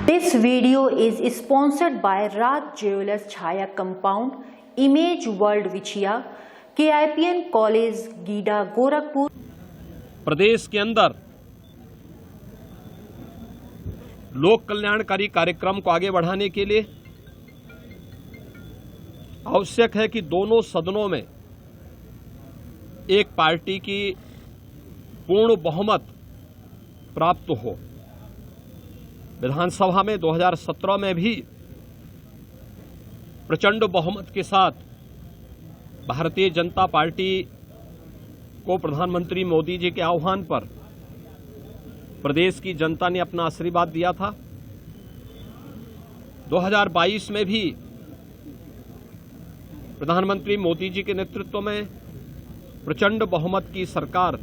This video is sponsored by Raj Jewelers Chhaya Compound, Image World Vichia, KIPN College GIDA Gorakhpur. प्रदेश के अंदर लोक कल्याणकारी कार्यक्रम को आगे बढ़ाने के लिए आवश्यक है कि दोनों सदनों में एक पार्टी की पूर्ण बहुमत प्राप्त हो। विधानसभा में 2017 में भी प्रचंड बहुमत के साथ भारतीय जनता पार्टी को प्रधानमंत्री मोदी जी के आह्वान पर प्रदेश की जनता ने अपना आशीर्वाद दिया था। 2022 में भी प्रधानमंत्री मोदी जी के नेतृत्व में प्रचंड बहुमत की सरकार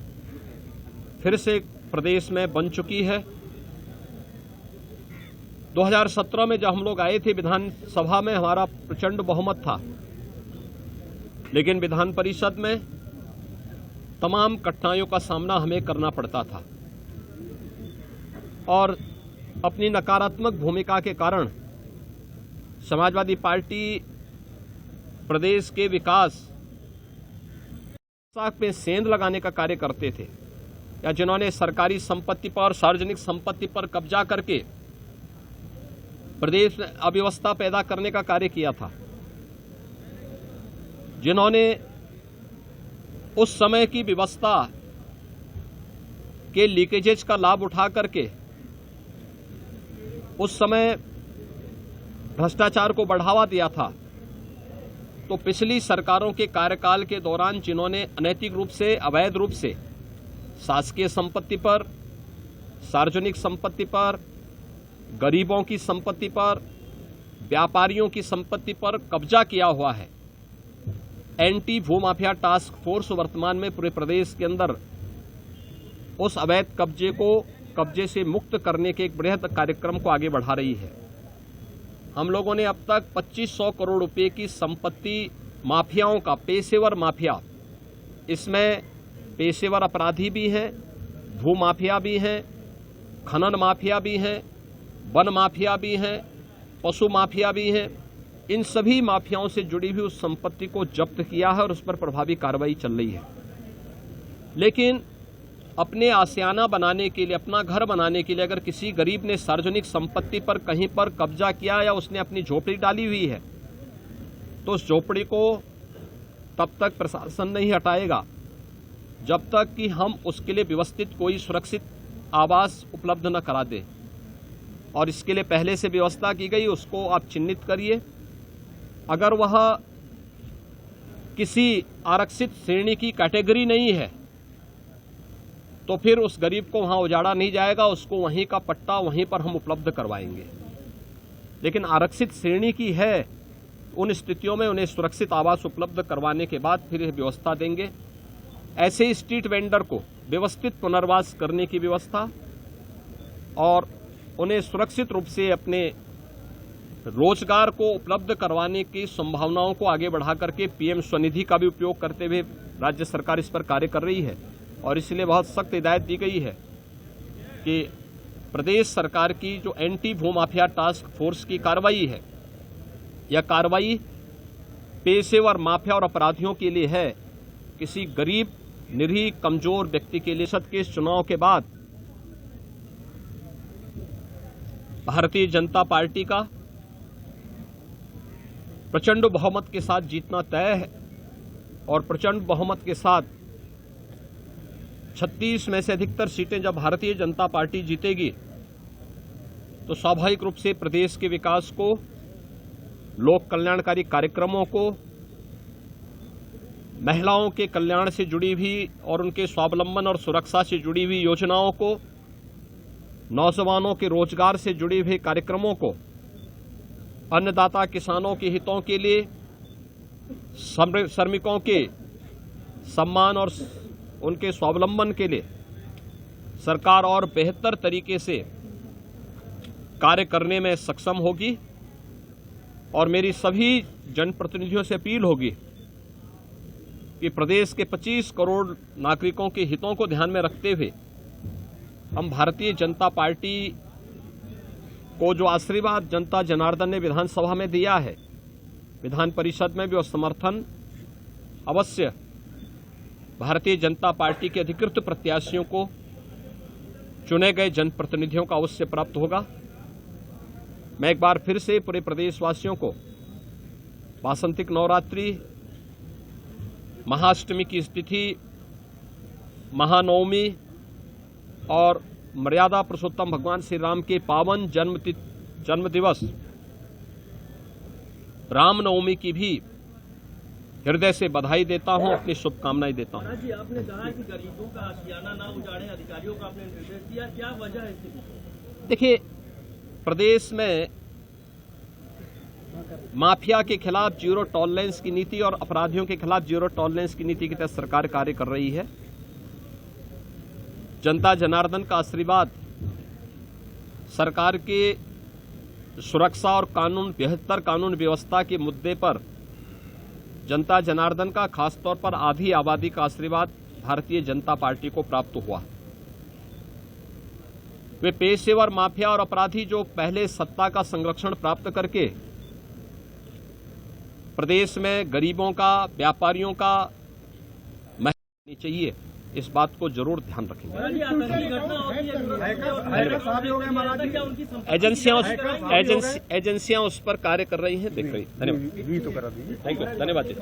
फिर से प्रदेश में बन चुकी है। 2017 में जब हम लोग आए थे विधानसभा में हमारा प्रचंड बहुमत था, लेकिन विधान परिषद में तमाम कठिनाइयों का सामना हमें करना पड़ता था और अपनी नकारात्मक भूमिका के कारण समाजवादी पार्टी प्रदेश के विकास में सेंध लगाने का कार्य करते थे, या जिन्होंने सरकारी संपत्ति पर, सार्वजनिक संपत्ति पर कब्जा करके प्रदेश में अव्यवस्था पैदा करने का कार्य किया था, जिन्होंने उस समय की व्यवस्था के लीकेजेज का लाभ उठा करके उस समय भ्रष्टाचार को बढ़ावा दिया था। तो पिछली सरकारों के कार्यकाल के दौरान जिन्होंने अनैतिक रूप से, अवैध रूप से शासकीय संपत्ति पर, सार्वजनिक संपत्ति पर, गरीबों की संपत्ति पर, व्यापारियों की संपत्ति पर कब्जा किया हुआ है, एंटी भूमाफिया टास्क फोर्स वर्तमान में पूरे प्रदेश के अंदर उस अवैध कब्जे से मुक्त करने के एक बृहद कार्यक्रम को आगे बढ़ा रही है। हम लोगों ने अब तक 2500 करोड़ रुपए की संपत्ति माफियाओं का, पेशेवर माफिया, इसमें पेशेवर अपराधी भी हैं, भूमाफिया भी हैं, खनन माफिया भी हैं, वन माफिया भी हैं, पशु माफिया भी हैं, इन सभी माफियाओं से जुड़ी हुई उस संपत्ति को जब्त किया है और उस पर प्रभावी कार्रवाई चल रही है। लेकिन अपने आशियाना बनाने के लिए, अपना घर बनाने के लिए अगर किसी गरीब ने सार्वजनिक संपत्ति पर कहीं पर कब्जा किया या उसने अपनी झोपड़ी डाली हुई है, तो उस झोपड़ी को तब तक प्रशासन नहीं हटाएगा जब तक कि हम उसके लिए व्यवस्थित कोई सुरक्षित आवास उपलब्ध न करा दें। और इसके लिए पहले से व्यवस्था की गई, उसको आप चिन्हित करिए। अगर वह किसी आरक्षित श्रेणी की कैटेगरी नहीं है तो फिर उस गरीब को वहां उजाड़ा नहीं जाएगा, उसको वहीं का पट्टा वहीं पर हम उपलब्ध करवाएंगे। लेकिन आरक्षित श्रेणी की है, उन स्थितियों में उन्हें सुरक्षित आवास उपलब्ध करवाने के बाद फिर व्यवस्था देंगे। ऐसे स्ट्रीट वेंडर को व्यवस्थित पुनर्वास करने की व्यवस्था और उन्हें सुरक्षित रूप से अपने रोजगार को उपलब्ध करवाने की संभावनाओं को आगे बढ़ा करके पीएम स्वनिधि का भी उपयोग करते हुए राज्य सरकार इस पर कार्य कर रही है। और इसलिए बहुत सख्त हिदायत दी गई है कि प्रदेश सरकार की जो एंटी भूमाफिया टास्क फोर्स की कार्रवाई है, यह कार्रवाई पेशेवर माफिया और अपराधियों के लिए है, किसी गरीब, निरीह, कमजोर व्यक्ति के लिए। संसद के चुनाव के बाद भारतीय जनता पार्टी का प्रचंड बहुमत के साथ जीतना तय है और प्रचंड बहुमत के साथ 36 में से अधिकतर सीटें जब भारतीय जनता पार्टी जीतेगी तो स्वाभाविक रूप से प्रदेश के विकास को, लोक कल्याणकारी कार्यक्रमों को, महिलाओं के कल्याण से जुड़ी हुई और उनके स्वावलंबन और सुरक्षा से जुड़ी हुई योजनाओं को, नौजवानों के रोजगार से जुड़े हुए कार्यक्रमों को, अन्नदाता किसानों के हितों के लिए, श्रमिकों के सम्मान और उनके स्वावलंबन के लिए सरकार और बेहतर तरीके से कार्य करने में सक्षम होगी। और मेरी सभी जनप्रतिनिधियों से अपील होगी कि प्रदेश के 25 करोड़ नागरिकों के हितों को ध्यान में रखते हुए हम भारतीय जनता पार्टी को जो आशीर्वाद जनता जनार्दन ने विधानसभा में दिया है, विधान परिषद में भी वो समर्थन अवश्य भारतीय जनता पार्टी के अधिकृत प्रत्याशियों को, चुने गए जनप्रतिनिधियों को अवश्य प्राप्त होगा। मैं एक बार फिर से पूरे प्रदेशवासियों को वासंतिक नवरात्रि, महाअष्टमी की तिथि, महानवमी और मर्यादा पुरुषोत्तम भगवान श्री राम के पावन जन्म दिवस रामनवमी की भी हृदय से बधाई देता हूं, अपनी शुभकामनाएं देता हूं। जी, आपने कहा कि गरीबों का आशियाना ना उजाड़े, अधिकारियों का आपने निर्देश दिया, क्या वजह है इसके पीछे? देखिए, प्रदेश में माफिया के खिलाफ जीरो टॉलरेंस की नीति और अपराधियों के खिलाफ जीरो टॉलरेंस की नीति के तहत सरकार कार्य कर रही है। जनता जनार्दन का आशीर्वाद सरकार के सुरक्षा और बेहतर कानून व्यवस्था के मुद्दे पर जनता जनार्दन का, खासतौर पर आधी आबादी का आशीर्वाद भारतीय जनता पार्टी को प्राप्त हुआ। वे पेशेवर माफिया और अपराधी जो पहले सत्ता का संरक्षण प्राप्त करके प्रदेश में गरीबों का, व्यापारियों का महत्व चाहिए, इस बात को जरूर ध्यान रखेंगे। एजेंसियां उस पर कार्य कर रही हैं, देख रही। धन्यवाद। धन्यवाद जी।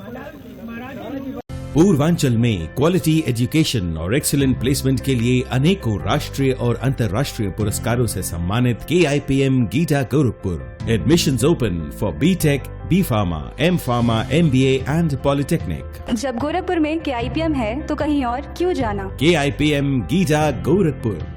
पूर्वांचल में क्वालिटी एजुकेशन और एक्सीलेंट प्लेसमेंट के लिए अनेकों राष्ट्रीय और अंतर्राष्ट्रीय पुरस्कारों से सम्मानित KIPM Gita Gorakhpur. Admissions open for B.Tech, B.Pharma, M.Pharma, MBA and polytechnic. जब गोरखपुर में KIPM है तो कहीं और क्यों जाना? KIPM गीटा गोरखपुर।